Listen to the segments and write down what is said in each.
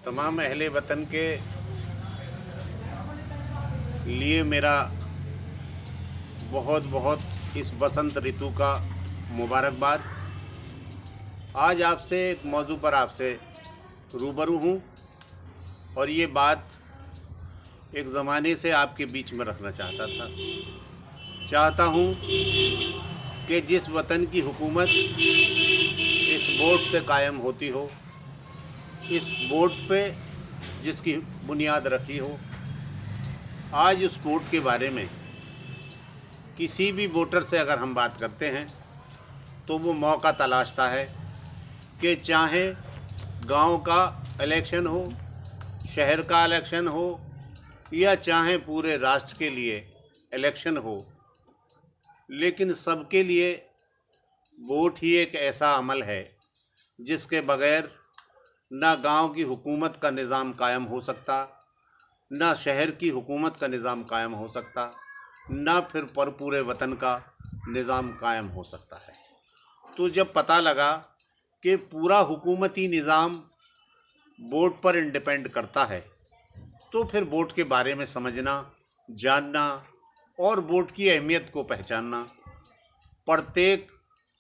तमाम अहले वतन के लिए मेरा बहुत बहुत इस बसंत ऋतु का मुबारकबाद। आज आपसे एक मौजू पर आपसे रूबरू हूँ और ये बात एक ज़माने से आपके बीच में रखना चाहता हूँ कि जिस वतन की हुकूमत इस बोर्ड से कायम होती हो, इस बोर्ड पे जिसकी बुनियाद रखी हो, आज उस बोर्ड के बारे में किसी भी वोटर से अगर हम बात करते हैं तो वो मौका तलाशता है कि चाहे गांव का इलेक्शन हो, शहर का इलेक्शन हो या चाहे पूरे राष्ट्र के लिए इलेक्शन हो, लेकिन सबके लिए वोट ही एक ऐसा अमल है जिसके बगैर ना गांव की हुकूमत का निज़ाम कायम हो सकता, ना शहर की हुकूमत का निज़ाम कायम हो सकता, ना फिर पर पूरे वतन का निज़ाम कायम हो सकता है। तो जब पता लगा कि पूरा हुकूमती निज़ाम वोट पर इंडिपेंड करता है, तो फिर वोट के बारे में समझना, जानना और वोट की अहमियत को पहचानना प्रत्येक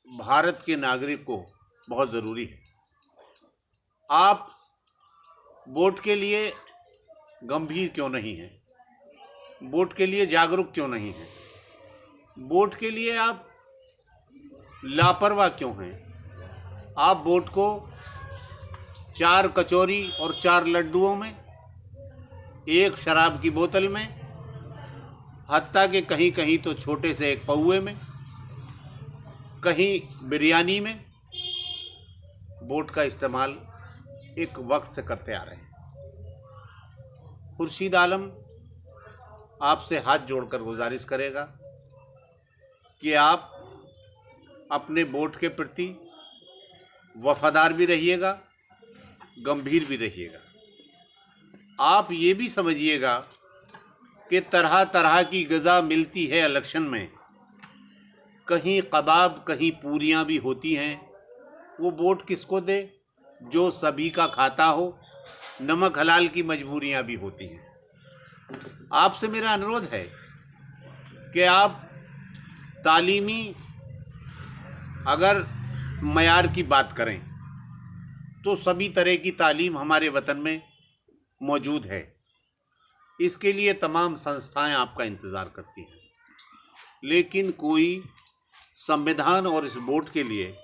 भारत के नागरिक को बहुत ज़रूरी है। आप वोट के लिए गंभीर क्यों नहीं हैं? वोट के लिए जागरूक क्यों नहीं हैं? वोट के लिए आप लापरवाह क्यों हैं? आप वोट को 4 कचौरी और 4 लड्डुओं में, 1 शराब की बोतल में, हत्ता के कहीं कहीं तो छोटे से एक पौए में, कहीं बिरयानी में वोट का इस्तेमाल एक वक्त से करते आ रहे हैं। खुर्शीद आलम आपसे हाथ जोड़कर गुजारिश करेगा कि आप अपने वोट के प्रति वफादार भी रहिएगा, गंभीर भी रहिएगा। आप ये भी समझिएगा कि तरह तरह की ग़िज़ा मिलती है इलेक्शन में, कहीं कबाब कहीं पूरियां भी होती हैं। वो वोट किसको दे? जो सभी का खाता हो। नमक हलाल की मजबूरियां भी होती हैं। आपसे मेरा अनुरोध है कि आप तालीमी अगर मयार की बात करें तो सभी तरह की तालीम हमारे वतन में मौजूद है। इसके लिए तमाम संस्थाएं आपका इंतज़ार करती हैं, लेकिन कोई संविधान और इस बोर्ड के लिए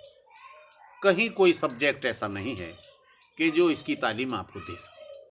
कहीं कोई सब्जेक्ट ऐसा नहीं है कि जो इसकी तालीम आपको दे सके।